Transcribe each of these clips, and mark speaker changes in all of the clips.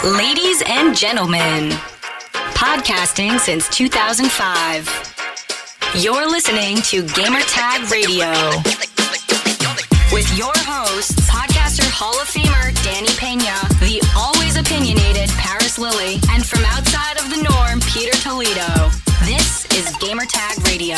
Speaker 1: Ladies and gentlemen, podcasting since 2005. You're listening to Gamertag Radio. With your hosts, podcaster Hall of Famer Danny Pena, the always opinionated Paris Lilly, and from outside of the norm, Peter Toledo. This is Gamertag Radio.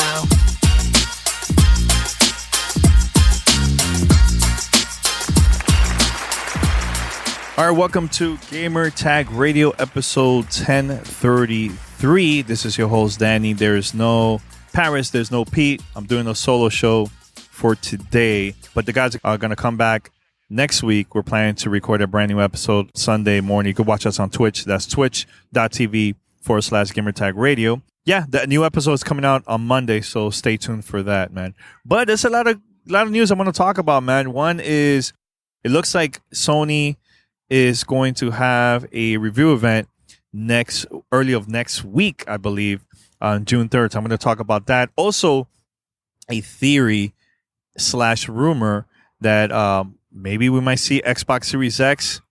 Speaker 2: All right, welcome to Gamer Tag Radio episode 1033. This is your host, Danny. There's no Paris, there's no Pete. I'm doing a solo show for today, but the guys are going to come back next week. We're planning to record a brand new episode Sunday morning. You can watch us on Twitch. That's twitch.tv/Gamertag Radio. Yeah, the new episode is coming out on Monday, so stay tuned for that, man. But there's a lot of news I want to talk about, man. One is, it looks like Sony is going to have a review event early of next week, I believe, on June 3rd. So I'm going to talk about that. Also, a theory / rumor that maybe we might see Xbox Series X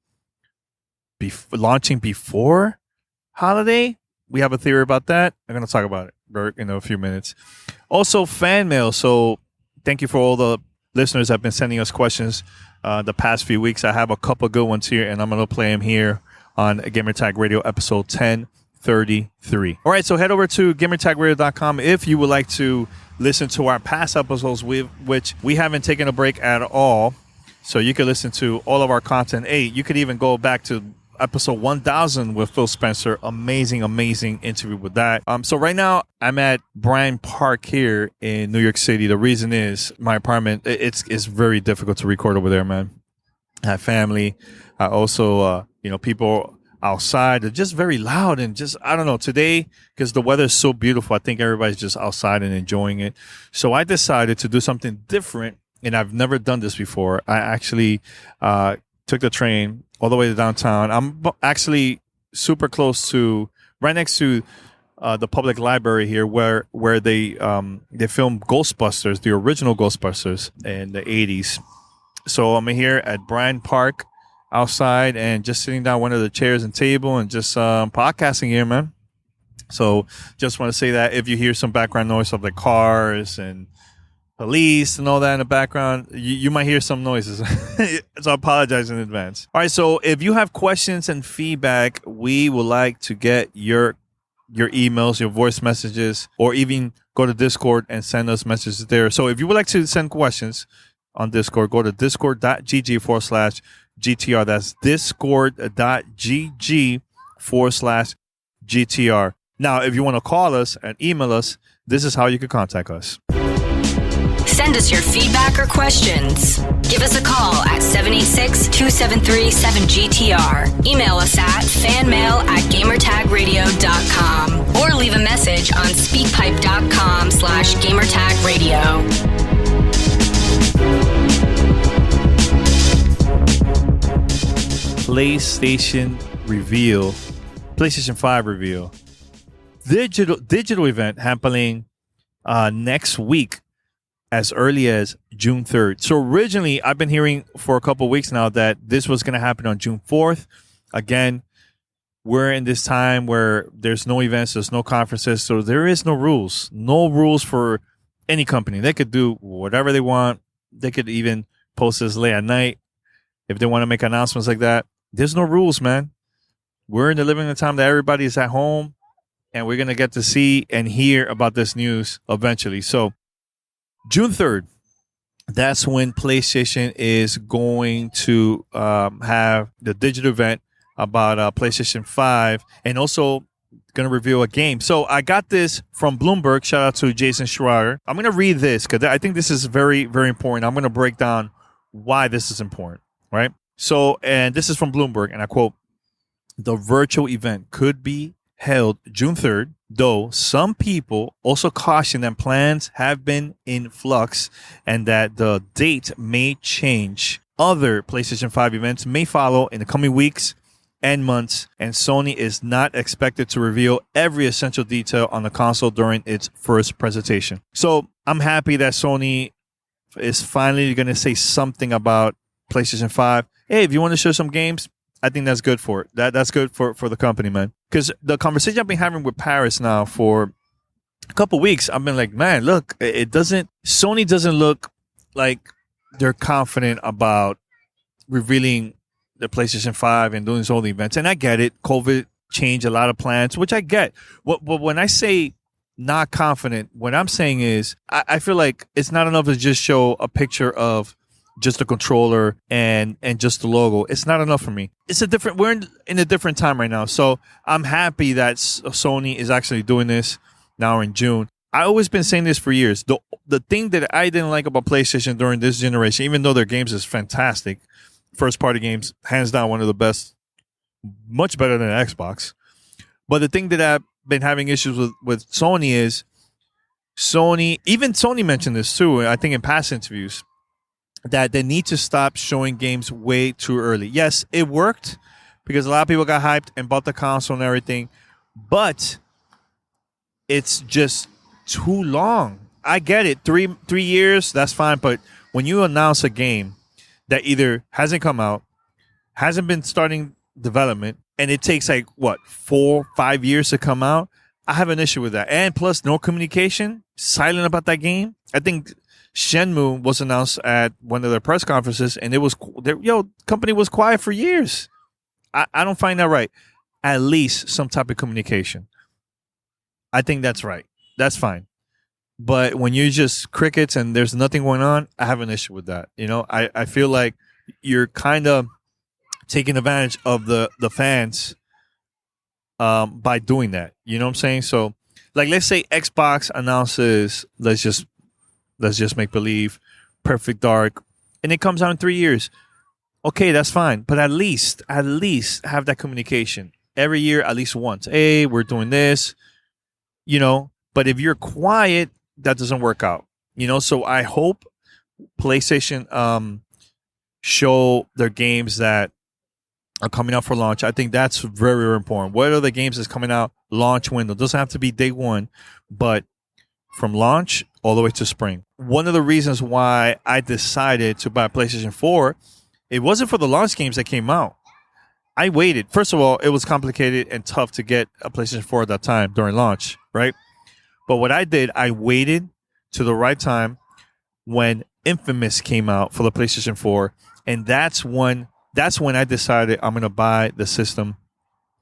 Speaker 2: launching before holiday. We have a theory about that. I'm going to talk about it in a few minutes. Also, fan mail. So thank you for all the listeners that have been sending us questions the past few weeks. I have a couple good ones here, and I'm going to play them here on Gamertag Radio episode 1033. All right, so head over to gamertagradio.com if you would like to listen to our past episodes, which we haven't taken a break at all. So you can listen to all of our content. Hey, you could even go back to episode 1000 with Phil Spencer. Amazing interview with that. So right now I'm at Bryant Park here in New York City. The reason is my apartment. It's very difficult to record over there, man. I have family. I also, people outside. They're just very loud and just, I don't know, today, because the weather is so beautiful, I think everybody's just outside and enjoying it. So I decided to do something different, and I've never done this before. I actually took the train all the way to downtown. I'm actually super close to, right next to the public library here, where they filmed Ghostbusters, the original Ghostbusters in the 80s. So I'm here at Bryant Park outside and just sitting down one of the chairs and table and just podcasting here, man. So just want to say that if you hear some background noise of the cars and police and all that in the background, you might hear some noises. So I apologize in advance. All right, so if you have questions and feedback, we would like to get your emails, your voice messages, or even go to Discord and send us messages there. So if you would like to send questions on Discord, go to discord.gg/GTR. That's discord.gg/GTR. Now, if you want to call us and email us, this is how you can contact us.
Speaker 1: Send us your feedback or questions. Give us a call at 786-273-7GTR. Email us at fanmail@gamertagradio.com or leave a message on speakpipe.com/gamertagradio.
Speaker 2: PlayStation 5 reveal. Digital event happening next week, as early as June 3rd. So originally, I've been hearing for a couple of weeks now that this was going to happen on June 4th. Again, we're in this time where there's no events, there's no conferences, so there is no rules. No rules for any company. They could do whatever they want. They could even post this late at night if they want to make announcements like that. There's no rules, man. We're in the living the time that everybody is at home, and we're going to get to see and hear about this news eventually. So June 3rd, that's when PlayStation is going to have the digital event about PlayStation 5, and also going to reveal a game. So I got this from Bloomberg. Shout out to Jason Schreier. I'm going to read this because I think this is very, very important. I'm going to break down why this is important, right? So, and this is from Bloomberg, and I quote, "The virtual event could be held June 3rd, though some people also caution that plans have been in flux and that the date may change. Other PlayStation 5 events may follow in the coming weeks and months, and Sony is not expected to reveal every essential detail on the console during its first presentation." So I'm happy that Sony is finally going to say something about PlayStation 5. Hey, if you want to show some games, I think that's good for it. That's good for the company, man. Because the conversation I've been having with Paris now for a couple weeks, I've been like, man, look, Sony doesn't look like they're confident about revealing the PlayStation 5 and doing all the events. And I get it. COVID changed a lot of plans, which I get. But when I say not confident, what I'm saying is I feel like it's not enough to just show a picture of just the controller and just the logo. It's not enough for me. We're in a different time right now. So I'm happy that Sony is actually doing this now in June. I've always been saying this for years. The thing that I didn't like about PlayStation during this generation, even though their games is fantastic, first party games, hands down one of the best, much better than Xbox. But the thing that I've been having issues with Sony is even Sony mentioned this too, I think in past interviews, that they need to stop showing games way too early. Yes, it worked because a lot of people got hyped and bought the console and everything, but it's just too long. I get it. 3 years, that's fine. But when you announce a game that either hasn't come out, hasn't been starting development, and it takes 4-5 years to come out, I have an issue with that. And plus, no communication, silent about that game. I think Shenmue was announced at one of their press conferences, and company was quiet for years. I don't find that right. At least some type of communication. I think that's right. That's fine. But when you just crickets and there's nothing going on, I have an issue with that. I feel like you're kind of taking advantage of the fans by doing that. You know what I'm saying? So, let's say Xbox announces, let's just make believe, Perfect Dark, and it comes out in 3 years. Okay, that's fine. But at least have that communication every year, at least once. Hey, we're doing this. But if you're quiet, that doesn't work out. So I hope PlayStation show their games that are coming out for launch. I think that's very, very important. What are the games that's coming out launch window? It doesn't have to be day one, but from launch all the way to spring. One of the reasons why I decided to buy a PlayStation 4, it wasn't for the launch games that came out. I waited. First of all, it was complicated and tough to get a PlayStation 4 at that time during launch, right? But what I did, I waited to the right time when Infamous came out for the PlayStation 4, and that's when I decided I'm going to buy the system,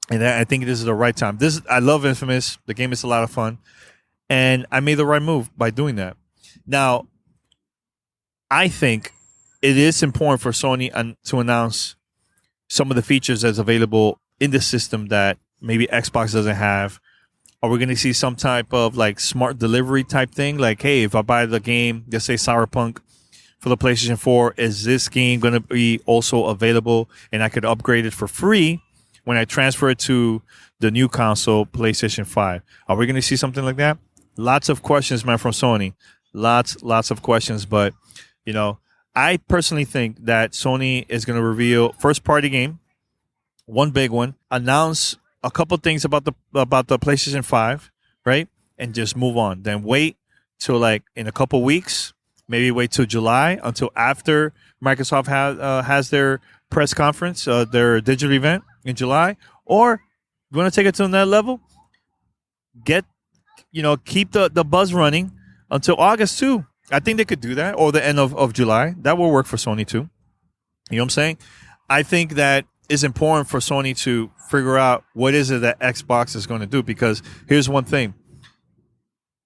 Speaker 2: and I think this is the right time. I love Infamous. The game is a lot of fun, and I made the right move by doing that. Now, I think it is important for Sony to announce some of the features that's available in the system that maybe Xbox doesn't have. Are we going to see some type of smart delivery type thing? Hey, if I buy the game, let's say Cyberpunk for the PlayStation 4, is this game going to be also available and I could upgrade it for free when I transfer it to the new console, PlayStation 5? Are we going to see something like that? Lots of questions, man, from Sony. Lots of questions. But, I personally think that Sony is going to reveal first-party game, one big one, announce a couple things about the PlayStation 5, right? And just move on. Then wait till in a couple weeks, maybe wait till July, until after Microsoft has their press conference, their digital event in July. Or you want to take it to another level? Keep the buzz running until August too. I think they could do that, or the end of July. That will work for Sony too. You know what I'm saying? I think that it's important for Sony to figure out what is it that Xbox is going to do, because here's one thing.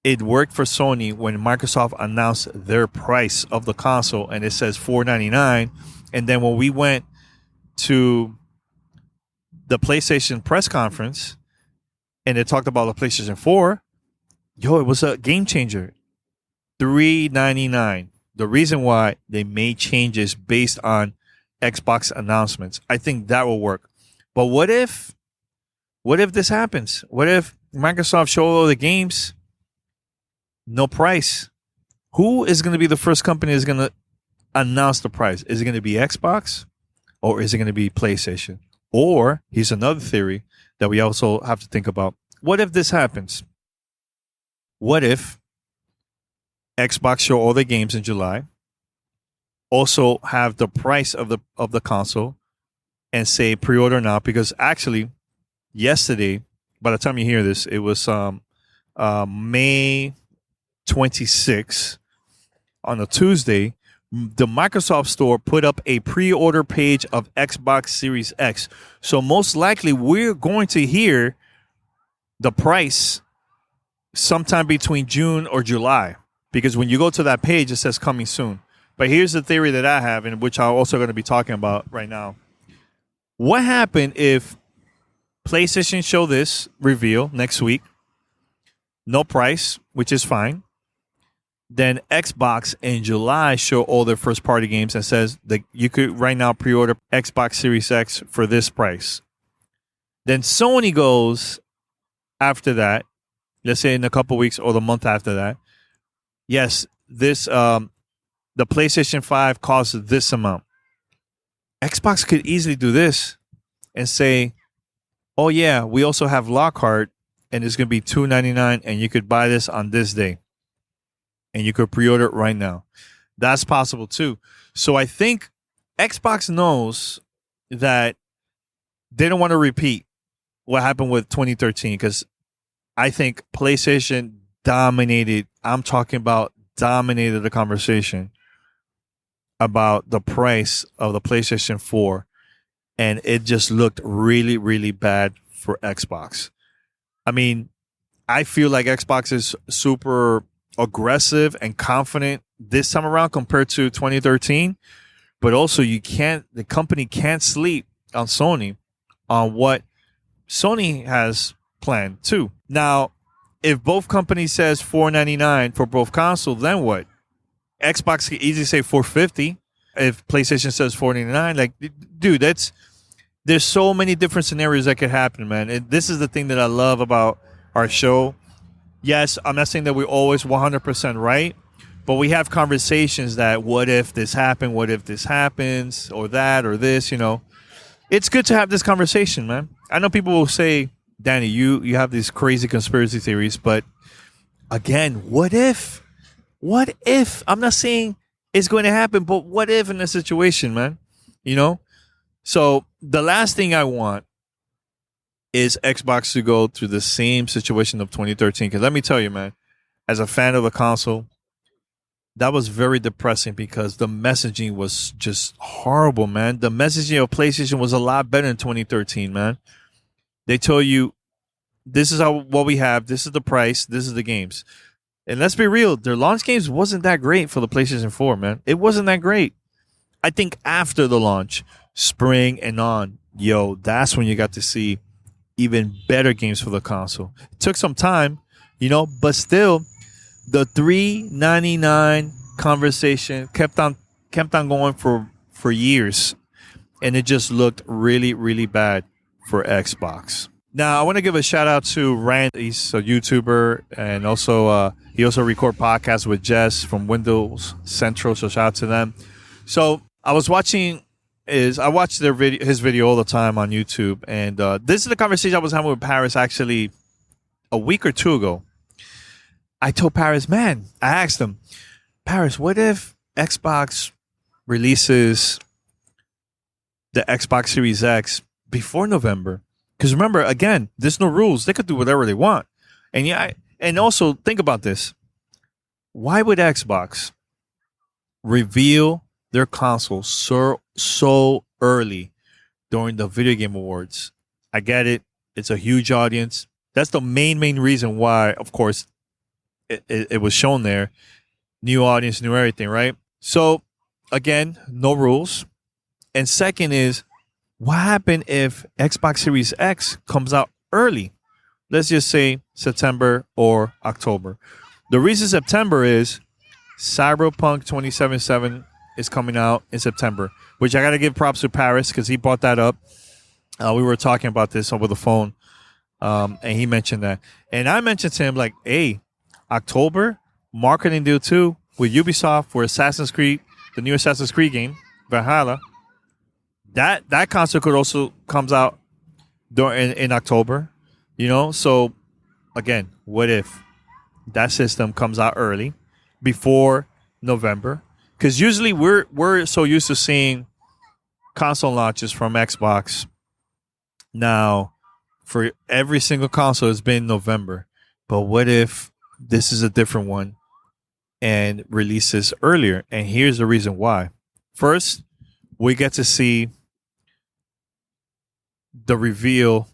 Speaker 2: It worked for Sony when Microsoft announced their price of the console, and it says $499. And then when we went to the PlayStation press conference and they talked about the PlayStation 4, it was a game changer. $399. The reason why they made changes based on Xbox announcements. I think that will work. But what if this happens? What if Microsoft show all the games, no price? Who is going to be the first company that's going to announce the price? Is it going to be Xbox, or is it going to be PlayStation? Or here's another theory that we also have to think about. What if this happens? What if Xbox show all the games in July, also have the price of the console, and say pre-order now, because actually yesterday, by the time you hear this, it was May 26th on a Tuesday. The Microsoft Store put up a pre-order page of Xbox Series X. So most likely we're going to hear the price sometime between June or July, because when you go to that page, it says coming soon. But here's the theory that I have, and which I'm also going to be talking about right now. What happened if PlayStation show this reveal next week, no price, which is fine. Then Xbox in July show all their first party games and says that you could right now pre-order Xbox Series X for this price. Then Sony goes after that, let's say in a couple weeks or the month after that. Yes, this the PlayStation 5 costs this amount. Xbox could easily do this and say, oh yeah, we also have Lockhart and it's going to be $299 and you could buy this on this day. And you could pre-order it right now. That's possible too. So I think Xbox knows that they don't want to repeat what happened with 2013, because I think PlayStation dominated. I'm talking about dominated the conversation about the price of the PlayStation 4. And it just looked really, really bad for Xbox. I mean, I feel like Xbox is super aggressive and confident this time around compared to 2013, but also the company can't sleep on Sony on what Sony has planned too. Now, if both companies says $499 for both consoles, then what? Xbox can easily say $450. If PlayStation says $499, like, dude, there's so many different scenarios that could happen, man. And this is the thing that I love about our show. Yes, I'm not saying that we're always 100% right, but we have conversations that what if this happened, what if this happens, or that, or this, you know. It's good to have this conversation, man. I know people will say, Danny, you have these crazy conspiracy theories, but again, what if? What if? I'm not saying it's going to happen, but what if in a situation, man? You know? So the last thing I want is Xbox to go through the same situation of 2013. Because let me tell you, man, as a fan of the console, that was very depressing because the messaging was just horrible, man. The messaging of PlayStation was a lot better in 2013, man. They told you, this is what we have, this is the price, this is the games. And let's be real, their launch games wasn't that great for the PlayStation 4, man. It wasn't that great. I think after the launch, spring and on, that's when you got to see even better games for the console. It took some time, but still, the $399 conversation kept on going for years, and it just looked really, really bad for Xbox. Now, I want to give a shout out to Rand. He's a YouTuber, and also he also record podcasts with Jess from Windows Central. So shout out to them. So I was watching. I watch his video all the time on YouTube, and this is the conversation I was having with Paris actually a week or two ago. I told Paris, man, I asked him, Paris, what if Xbox releases the Xbox Series X before November? Because remember, again, there's no rules. They could do whatever they want. And also think about this. Why would Xbox reveal their console so early during the Video Game Awards? I get it. It's a huge audience. That's the main reason why, of course, it was shown there. New audience, new everything, right? So, again, no rules. And second is, what happened if Xbox Series X comes out early? Let's just say September or October. The reason September is Cyberpunk 2077 is coming out in September, which I got to give props to Paris because he brought that up. We were talking about this over the phone, and he mentioned that. And I mentioned to him, like, hey, October, marketing deal too with Ubisoft for Assassin's Creed, the new Assassin's Creed game, Valhalla. That console could also comes out in October, So, again, what if that system comes out early, before November? Because usually we're so used to seeing console launches from Xbox. Now, for every single console, it's been November. But what if this is a different one and releases earlier? And here's the reason why. First, we get to see the reveal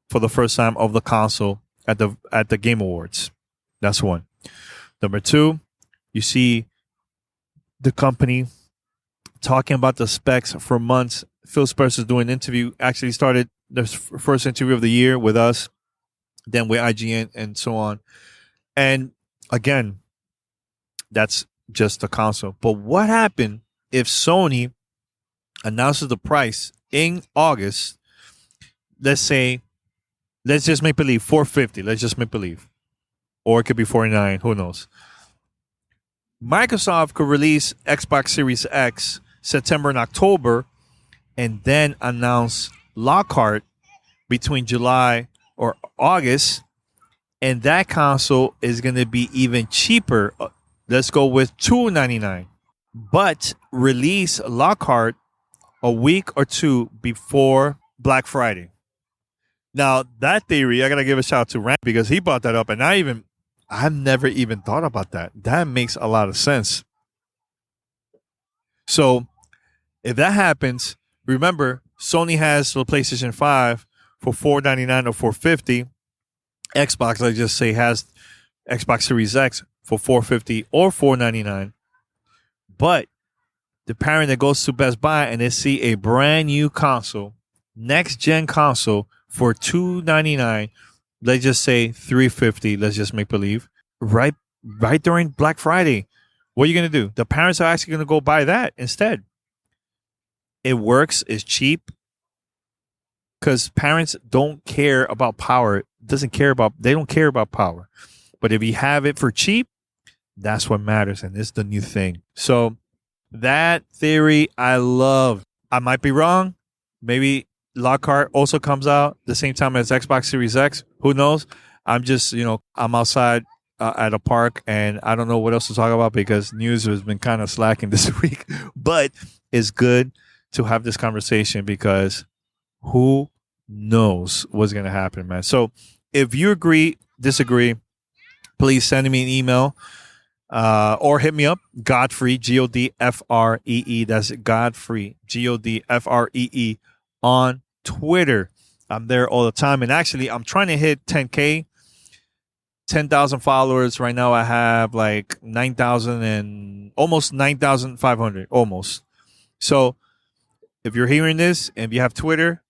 Speaker 2: for the first time of the console at the Game Awards. That's one. Number two, you see the company talking about the specs for months. Phil Spencer's doing an interview. Actually started the first interview of the year with us, then with IGN and so on. And again, that's just the console. But what happened if Sony announces the price in August? Let's just make believe $450. Let's just make believe, or it could be $49. Who knows? Microsoft could release Xbox Series X September and October, and then announce Lockhart between July or August, and that console is going to be even cheaper. Let's go with $299, but release Lockhart a week or two before Black Friday. Now, that theory, I got to give a shout out to Rand because he brought that up, and I've never even thought about that. That makes a lot of sense. So, if that happens, remember, Sony has the PlayStation 5 for $499 or $450. Xbox, let's just say, has Xbox Series X for $450 or $499. But the parent that goes to Best Buy and they see a brand new console, next-gen console, for $299, let's just say $350, let's just make believe, right during Black Friday. What are you going to do? The parents are actually going to go buy that instead. It works, it's cheap, because parents don't care about power. They don't care about power. But if you have it for cheap, that's what matters, and it's the new thing. So that theory I love. I might be wrong. Maybe Lockhart also comes out the same time as Xbox Series X. Who knows? I'm just, I'm outside at a park, and I don't know what else to talk about because news has been kind of slacking this week. But it's good to have this conversation because who knows what's going to happen, man. So if you agree, disagree, please send me an email or hit me up, Godfrey, Godfree. That's Godfree, Godfree on Twitter. I'm there all the time. And actually, I'm trying to hit 10K, 10,000 followers. Right now, I have like 9,000 and almost 9,500, almost. So if you're hearing this and if you have Twitter,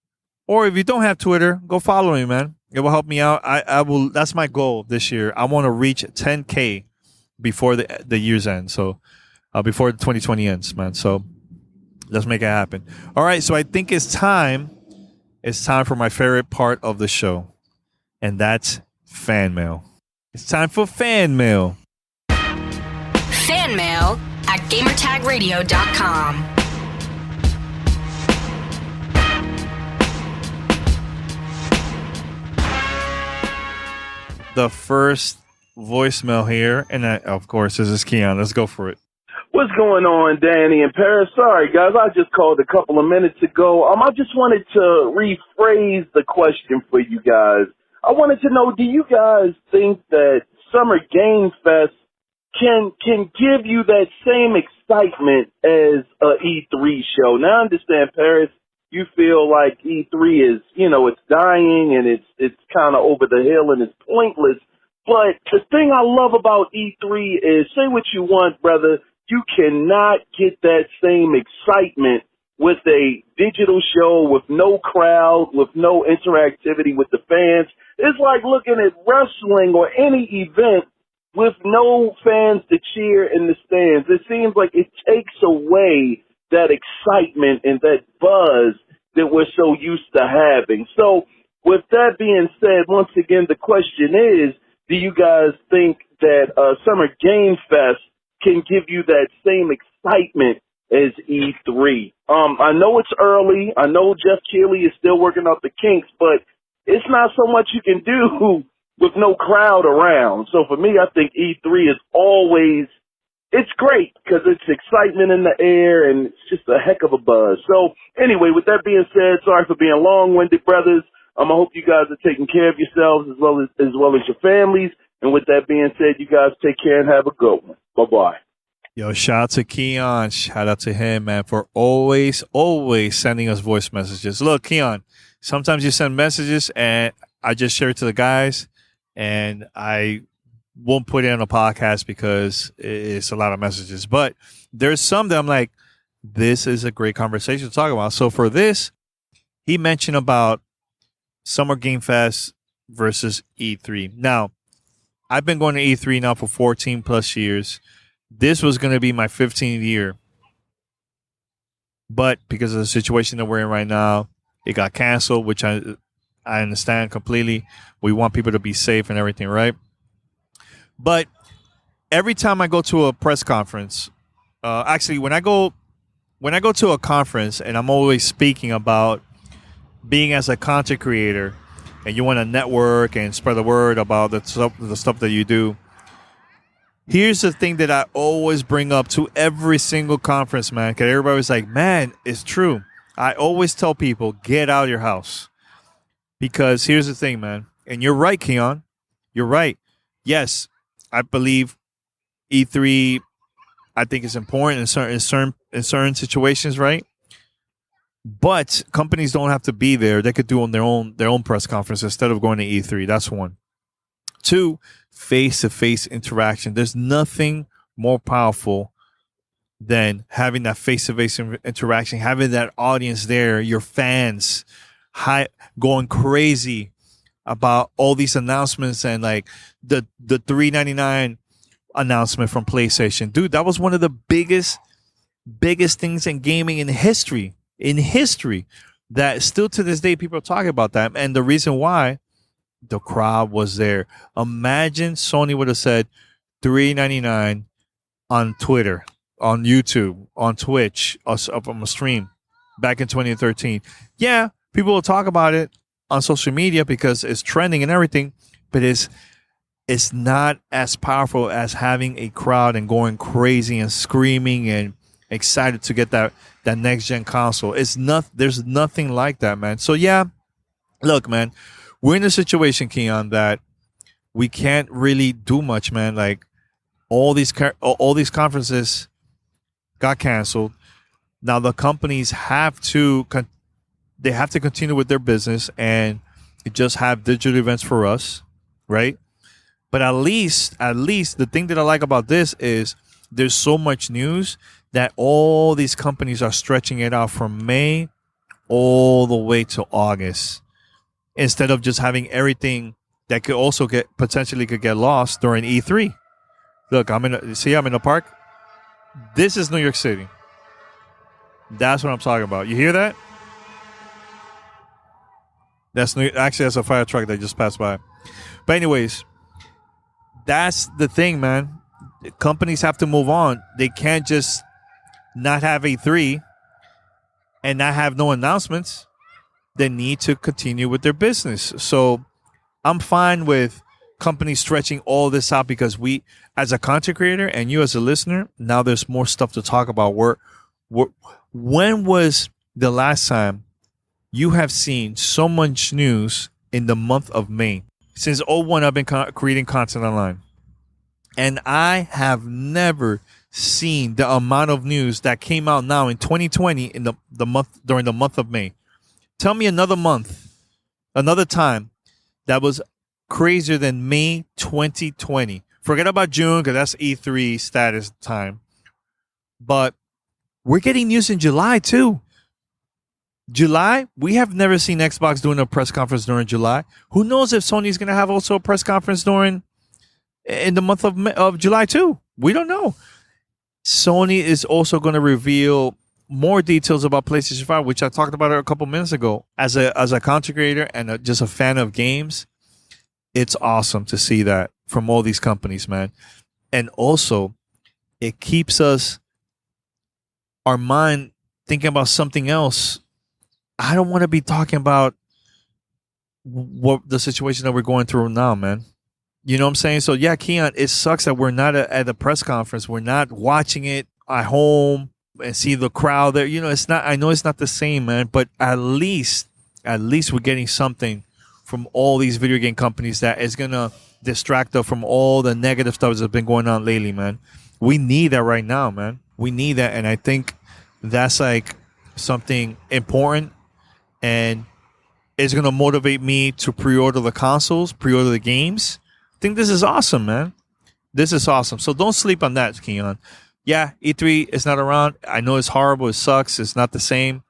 Speaker 2: or if you don't have Twitter, go follow me, man. It will help me out. I will. That's my goal this year. I want to reach 10K before the year's end. So before the 2020 ends, man. So let's make it happen. All right. So I think it's time. It's time for my favorite part of the show, and that's fan mail. It's time for fan mail.
Speaker 1: Fan mail at gamertagradio.com.
Speaker 2: The first voicemail here, and of course, this is Keon. Let's go for it.
Speaker 3: What's going on, Danny and Paris? Sorry, guys, I just called a couple of minutes ago. I just wanted to rephrase the question for you guys. I wanted to know, do you guys think that Summer Game Fest can give you that same excitement as a E3 show? Now, I understand, Paris, you feel like E3 is, it's dying and it's kind of over the hill and it's pointless. But the thing I love about E3 is, say what you want, brother, you cannot get that same excitement with a digital show with no crowd, with no interactivity with the fans. It's like looking at wrestling or any event with no fans to cheer in the stands. It seems like it takes away that excitement and that buzz that we're so used to having. So with that being said, once again, the question is, do you guys think that Summer Game Fest can give you that same excitement as E3? I know it's early. I know Jeff Keighley is still working out the kinks, but it's not so much you can do with no crowd around. So for me, I think E3 is always it's great because it's excitement in the air and it's just a heck of a buzz. So anyway, with that being said, sorry for being long-winded, brothers. I hope you guys are taking care of yourselves as well as your families. And with that being said, you guys take care and have a good one. Bye-bye.
Speaker 2: Yo, shout out to Keon. Shout out to him, man, for always sending us voice messages. Look, Keon, sometimes you send messages and I just share it to the guys and I won't put it on a podcast because it's a lot of messages. But there's some that I'm like, this is a great conversation to talk about. So for this, he mentioned about Summer Game Fest versus E3. Now, I've been going to E3 now for 14 plus years. This was going to be my 15th year. But because of the situation that we're in right now, it got canceled, which I understand completely. We want people to be safe and everything, right? But every time I go to a press conference, actually, when I go to a conference and I'm always speaking about being as a content creator and you want to network and spread the word about the stuff that you do, here's the thing that I always bring up to every single conference, man, because everybody's like, man, it's true. I always tell people, get out of your house. Because here's the thing, man, and you're right, Keon. You're right. Yes, I believe E3, I think it's important in certain situations, right? But companies don't have to be there. They could do on their own press conference instead of going to E3. That's one. Two, face-to-face interaction. There's nothing more powerful than having that face-to-face interaction, having that audience there, your fans going crazy about all these announcements and like the $3.99 announcement from PlayStation. Dude, that was one of the biggest things in gaming in history. That still to this day people are talking about that. And the reason why, the crowd was there. Imagine Sony would have said $3.99 on Twitter, on YouTube, on Twitch, up on a stream back in 2013. Yeah, people will talk about it on social media because it's trending and everything, but it's not as powerful as having a crowd and going crazy and screaming and excited to get that next gen console. There's nothing like that, man. So yeah, look, man, we're in a situation, Keon, that we can't really do much, man. Like all these conferences got canceled. Now the companies have to continue with their business and just have digital events for us, right? But at least the thing that I like about this is there's so much news that all these companies are stretching it out from May all the way to August, instead of just having everything that could also potentially get lost during E3. Look, I'm in the park. This is New York City. That's what I'm talking about. You hear that? That's a fire truck that just passed by. But anyways, that's the thing, man. Companies have to move on. They can't just not have E3 and not have no announcements. They need to continue with their business. So I'm fine with companies stretching all this out because we, as a content creator and you as a listener, now there's more stuff to talk about. When was the last time you have seen so much news in the month of May? Since 2001, I've been creating content online. And I have never seen the amount of news that came out now in 2020 in the month during the month of May. Tell me another month, another time that was crazier than May 2020. Forget about June because that's E3 status time. But we're getting news in July too. July, we have never seen Xbox doing a press conference during July. Who knows if Sony's going to have also a press conference in the month of July too. We don't know. Sony is also going to reveal more details about PlayStation 5, which I talked about a couple minutes ago. As a content creator and just a fan of games, it's awesome to see that from all these companies, man. And also, it keeps our mind thinking about something else. I don't want to be talking about what the situation that we're going through now, man. You know what I'm saying? So yeah, Keon, it sucks that we're not at the press conference. We're not watching it at home and see the crowd there. You know, it's not. I know it's not the same, man. But at least we're getting something from all these video game companies that is gonna distract us from all the negative stuff that's been going on lately, man. We need that right now, man. We need that, and I think that's like something important, and it's gonna motivate me to pre-order the consoles, pre-order the games. I think this is awesome, man. This is awesome. So don't sleep on that, Keon. Yeah, E3 is not around. I know it's horrible. It sucks. It's not the same,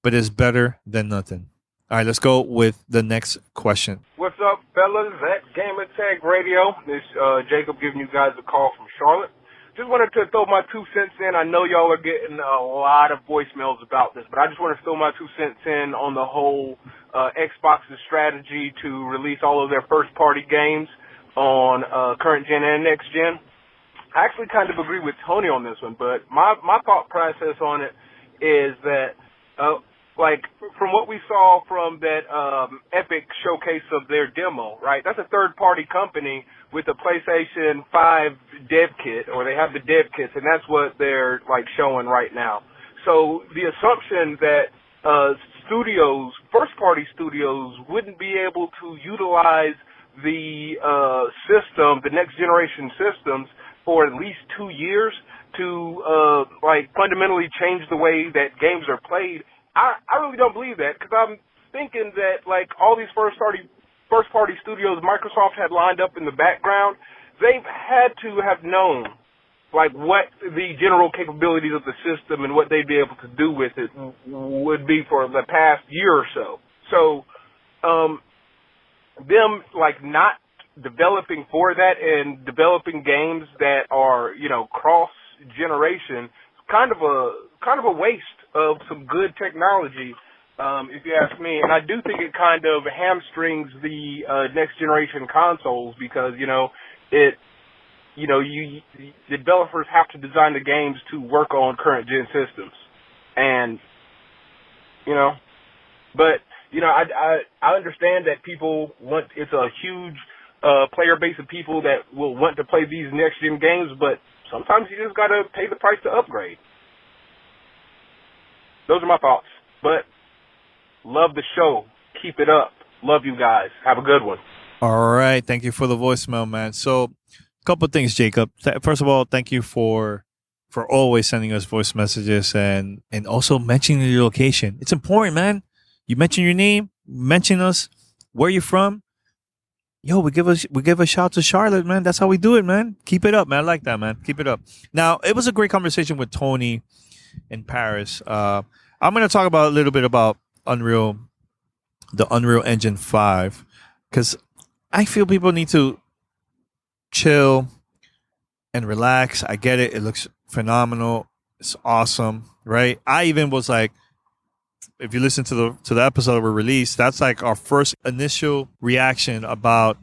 Speaker 2: but it's better than nothing. All right, let's go with the next question.
Speaker 4: What's up, fellas? At Gamer Tag Radio. This Jacob giving you guys a call from Charlotte. Just wanted to throw my 2 cents in. I know y'all are getting a lot of voicemails about this, but I just want to throw my 2 cents in on the whole Xbox's strategy to release all of their first-party games on current gen and next gen. I actually kind of agree with Tony on this one, but my thought process on it is that, like, from what we saw from that Epic showcase of their demo, right, that's a third-party company with a PlayStation 5 dev kit, or they have the dev kits, and that's what they're, like, showing right now. So the assumption that studios, first-party studios, wouldn't be able to utilize the system, the next-generation systems, for at least 2 years to, like, fundamentally change the way that games are played, I really don't believe that, because I'm thinking that, like, all these first-party studios Microsoft had lined up in the background, they've had to have known, like, what the general capabilities of the system and what they'd be able to do with it would be for the past year or so. So, them, like, not developing for that and developing games that are, you know, cross-generation, kind of a waste of some good technology, if you ask me. And I do think it kind of hamstrings the next generation consoles because, the developers have to design the games to work on current gen systems. And, I understand that people it's a huge player base of people that will want to play these next gen games, but sometimes you just gotta pay the price to upgrade. Those are my thoughts. But love the show. Keep it up. Love you guys. Have a good one.
Speaker 2: All right. Thank you for the voicemail, man. So, a couple of things, Jacob. First of all, thank you for always sending us voice messages and also mentioning your location. It's important, man. You mention your name, mention us, where you're from. Yo, we give a shout to Charlotte, man. That's how we do it, man. Keep it up, man. I like that, man. Keep it up. Now, it was a great conversation with Tony in Paris. I'm going to talk a little bit about the Unreal Engine 5, because I feel people need to chill and relax. I get it. It looks phenomenal. It's awesome, right? I even was like, if you listen to the episode we released, that's like our first initial reaction about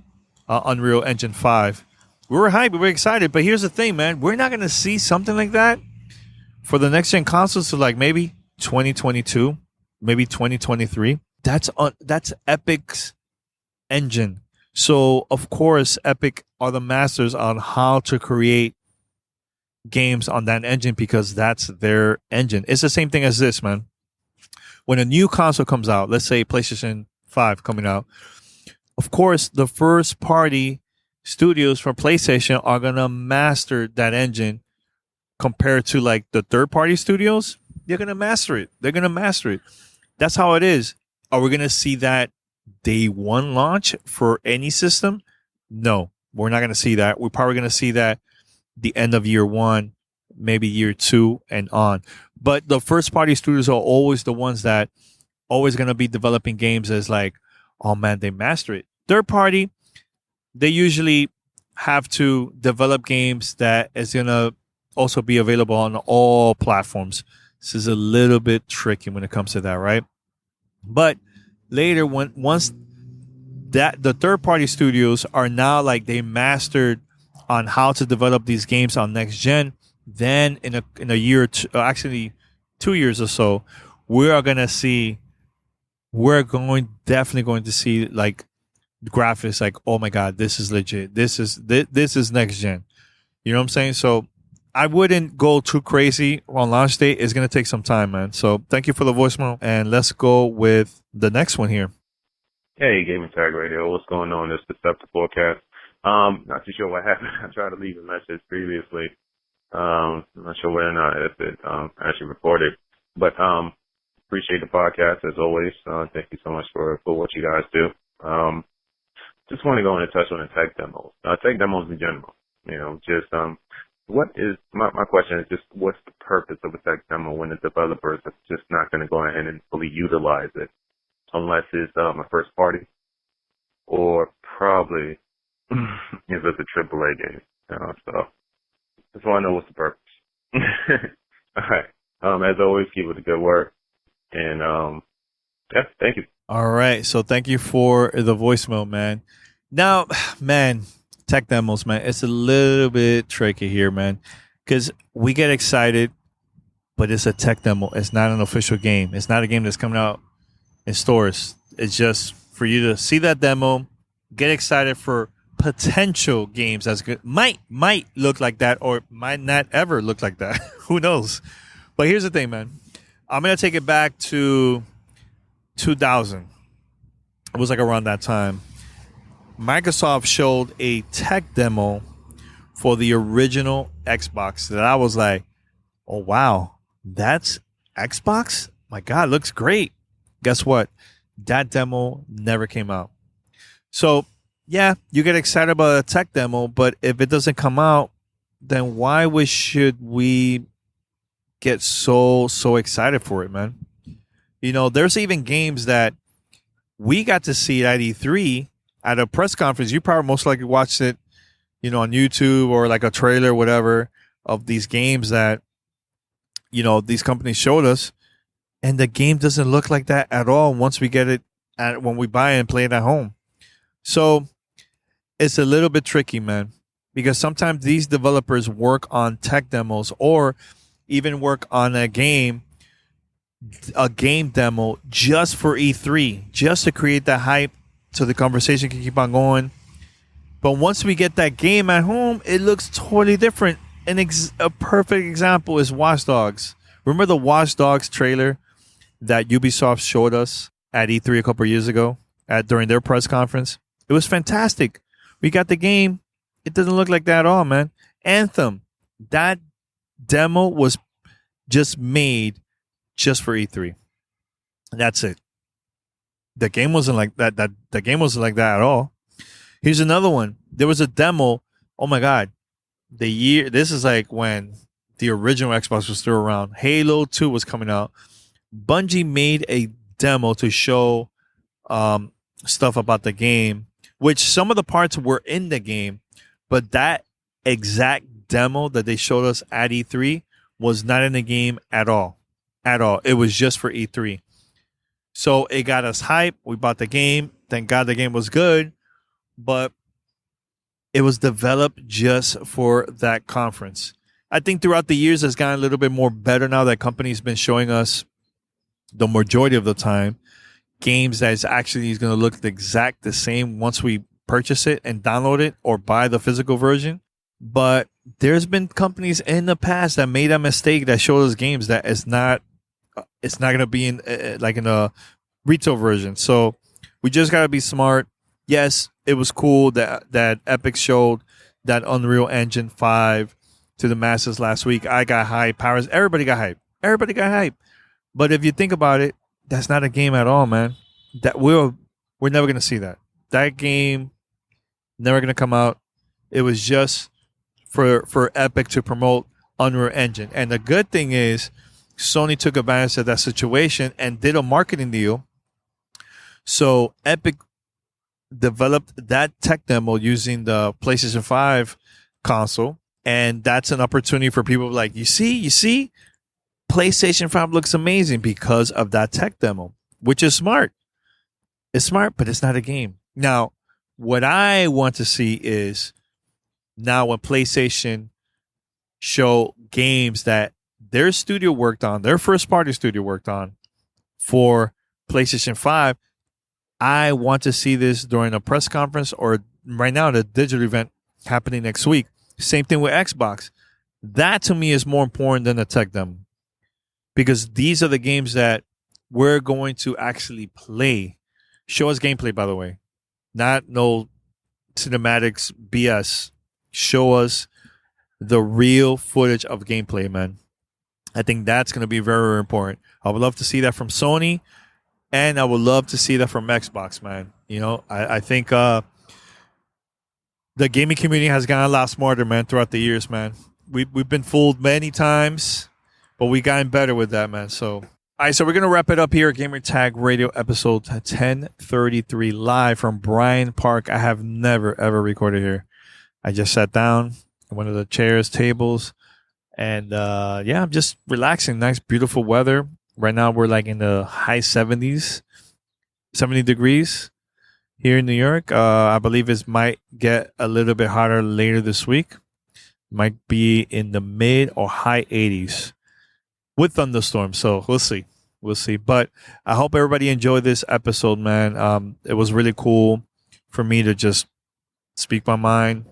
Speaker 2: Unreal Engine 5. We were hyped. We were excited. But here's the thing, man. We're not going to see something like that for the next-gen consoles to like maybe 2022, maybe 2023. That's Epic's engine. So, of course, Epic are the masters on how to create games on that engine because that's their engine. It's the same thing as this, man. When a new console comes out, let's say PlayStation 5 coming out, of course, the first-party studios from PlayStation are going to master that engine compared to, like, the third-party studios. They're going to master it. They're going to master it. That's how it is. Are we going to see that day one launch for any system? No, we're not going to see that. We're probably going to see that the end of year one, maybe year two and on. But the first party studios are always the ones that always going to be developing games as like, oh man, they master it. Third party, they usually have to develop games that is going to also be available on all platforms. This is a little bit tricky when it comes to that, right? But later, once that the third party studios are now like they mastered on how to develop these games on next gen, then in a year or two, actually 2 years or so, we're definitely going to see like graphics like, oh my God, this is legit. This is next gen. You know what I'm saying? So I wouldn't go too crazy on launch date. It's going to take some time, man. So thank you for the voicemail. And let's go with the next one here.
Speaker 5: Hey, Gaming Tag Radio. What's going on? This is Deceptive Forecast. Not too sure what happened. I tried to leave a message previously. I'm not sure whether or not it actually recorded. But appreciate the podcast as always. Thank you so much for what you guys do. Just want to go in and touch on the tech demos. Tech demos in general. You know, just what is my question is just what's the purpose of a tech demo when the developers are just not going to go ahead and fully utilize it unless it's a first party or probably if it's a AAA game. So just want to know what's the purpose. All right. As always, keep it the good work. And yeah, thank you.
Speaker 2: All right. So thank you for the voicemail, man. Now, man, tech demos, man, it's a little bit tricky here, man, because we get excited, but it's a tech demo. It's not an official game. It's not a game that's coming out in stores. It's just for you to see that demo, get excited for potential games that's good. Might look like that or might not ever look like that. Who knows? But here's the thing, man. I'm going to take it back to 2000. It was like around that time. Microsoft showed a tech demo for the original Xbox that I was like, oh, wow, that's Xbox? My God, looks great. Guess what? That demo never came out. So, yeah, you get excited about a tech demo, but if it doesn't come out, then why should we get so excited for it, man? You know, there's even games that we got to see at E3 at a press conference. You probably most likely watched it, you know, on YouTube or like a trailer, whatever, of these games that, you know, these companies showed us. And the game doesn't look like that at all once we get it when we buy it and play it at home. So it's a little bit tricky, man, because sometimes these developers work on tech demos or even work on a game demo just for E3, just to create that hype so the conversation can keep on going. But once we get that game at home, it looks totally different. A perfect example is Watch Dogs. Remember the Watch Dogs trailer that Ubisoft showed us at E3 a couple of years ago during their press conference? It was fantastic. We got the game. It doesn't look like that at all, man. Anthem, that demo was just made just for E3. That's it. The game wasn't like that. The game wasn't like that at all. Here's another one. There was a demo. Oh my God. This is like when the original Xbox was still around. Halo 2 was coming out. Bungie made a demo to show stuff about the game, which some of the parts were in the game, but that exact demo that they showed us at E3 was not in the game at all. At all. It was just for E3. So it got us hype. We bought the game. Thank God the game was good, but it was developed just for that conference. I think throughout the years it's gotten a little bit more better now that companies been showing us the majority of the time games that is actually going to look the same once we purchase it and download it or buy the physical version. But there's been companies in the past that made a mistake that showed us games that it's not going to be in a retail version. So we just got to be smart. Yes, it was cool that Epic showed that Unreal Engine 5 to the masses last week. I got hype. Everybody got hype. But if you think about it, that's not a game at all, man. That we're never going to see that. That game never going to come out. It was just for Epic to promote Unreal Engine. And the good thing is Sony took advantage of that situation and did a marketing deal. So Epic developed that tech demo using the PlayStation 5 console. And that's an opportunity for people like, you see, PlayStation 5 looks amazing because of that tech demo, which is smart. It's smart, but it's not a game. Now, what I want to see is now when PlayStation show games that their studio worked on, their first party studio worked on for PlayStation 5, I want to see this during a press conference or right now the digital event happening next week. Same thing with Xbox. That to me is more important than the tech demo, because these are the games that we're going to actually play. Show us gameplay, by the way, not no cinematics BS. Show us the real footage of gameplay, man. I think that's going to be very, very important. I would love to see that from Sony, and I would love to see that from Xbox, man. You know, I think the gaming community has gotten a lot smarter, man, throughout the years, man. We've been fooled many times, but we gotten better with that, man. So, all right, so we're going to wrap it up here. Gamer Tag Radio episode 1033 live from Bryant Park. I have never, ever recorded here. I just sat down in one of the chairs, tables, and yeah, I'm just relaxing. Nice, beautiful weather. Right now, we're like in the high 70s, 70 degrees here in New York. I believe it might get a little bit hotter later this week. Might be in the mid or high 80s with thunderstorms. So we'll see. We'll see. But I hope everybody enjoyed this episode, man. It was really cool for me to just speak my mind,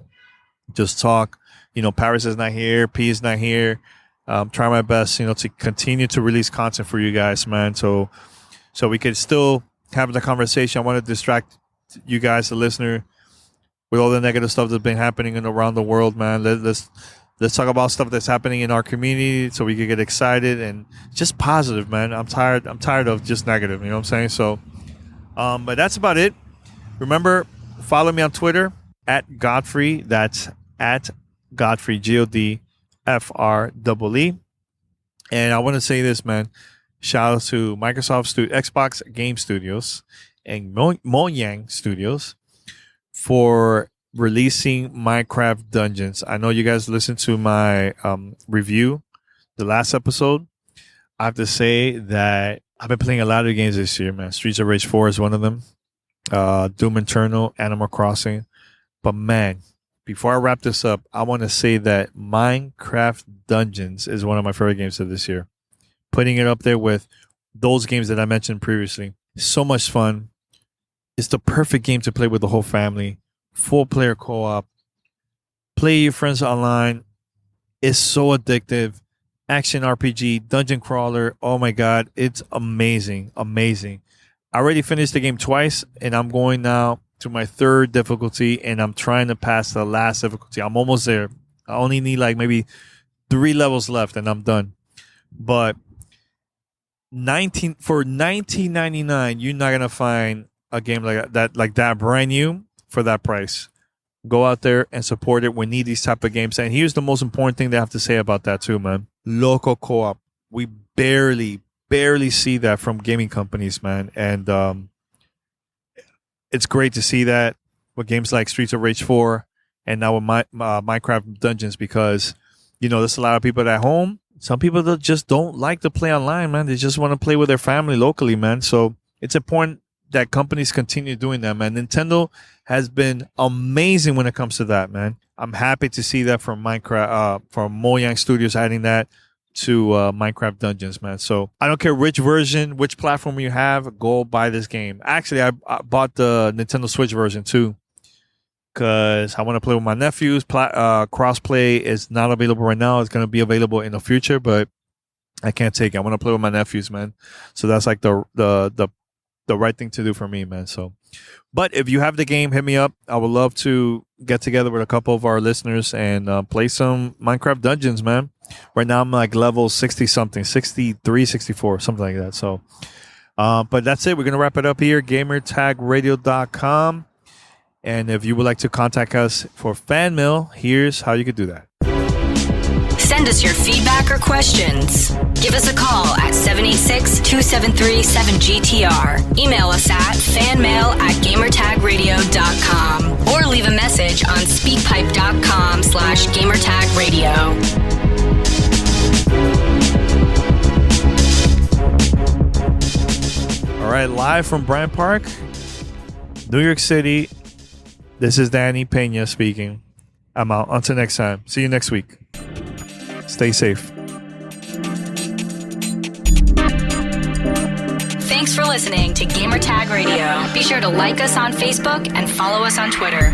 Speaker 2: just talk. You know, Paris is not here. P is not here. Try my best, you know, to continue to release content for you guys, man. So we could still have the conversation. I want to distract you guys, the listener, with all the negative stuff that's been happening around the world, man. Let's talk about stuff that's happening in our community so we can get excited and just positive, man. I'm tired of just negative, you know what I'm saying? So, but that's about it. Remember, follow me on Twitter at Godfrey. That's at Godfrey, GODFREE. And I want to say this, man. Shout out to Microsoft Xbox Game Studios and Mojang Studios for releasing Minecraft Dungeons. I know you guys listened to my review, the last episode. I have to say that I've been playing a lot of games this year, man. Streets of Rage 4 is one of them. Doom Eternal, Animal Crossing. But man, before I wrap this up, I want to say that Minecraft Dungeons is one of my favorite games of this year. Putting it up there with those games that I mentioned previously. So much fun. It's the perfect game to play with the whole family. 4-player co-op. Play your friends online. It's so addictive. Action RPG, dungeon crawler. Oh my God. It's amazing. Amazing. I already finished the game twice, and I'm going now to my third difficulty, and I'm trying to pass the last difficulty. I'm almost there. I only need like maybe 3 levels left, and I'm done. But for $19.99, you're not gonna find a game like that brand new for that price. Go out there and support it. We need these type of games. And here's the most important thing they have to say about that too, man. Local co-op. We barely see that from gaming companies, man. And it's great to see that with games like Streets of Rage 4 and now with Minecraft Dungeons, because, you know, there's a lot of people at home. Some people that just don't like to play online, man. They just want to play with their family locally, man. So it's important that companies continue doing that, man. Nintendo has been amazing when it comes to that, man. I'm happy to see that from Mojang Studios adding that to Minecraft Dungeons, man. So I don't care which version, which platform you have, go buy this game. Actually, I bought the Nintendo Switch version too, because I want to play with my nephews. Crossplay is not available right now. It's going to be available in the future, but I can't take it. I want to play with my nephews, man. So that's like the right thing to do for me, man. So, but if you have the game, hit me up. I would love to get together with a couple of our listeners and play some Minecraft Dungeons, man. Right now I'm like level 60 something, 63, 64, something like that. So, but that's it. We're going to wrap it up here. GamerTagRadio.com. And if you would like to contact us for fan mail, here's how you could do that.
Speaker 1: Send us your feedback or questions. Give us a call at 786-273-7GTR. Email us at fanmail@gamertagradio.com or leave a message on speakpipe.com/gamertagradio.
Speaker 2: All right, live from Bryant Park, New York City. This is Danny Pena speaking. I'm out. Until next time. See you next week. Stay safe.
Speaker 1: Thanks for listening to Gamertag Radio. Be sure to like us on Facebook and follow us on Twitter.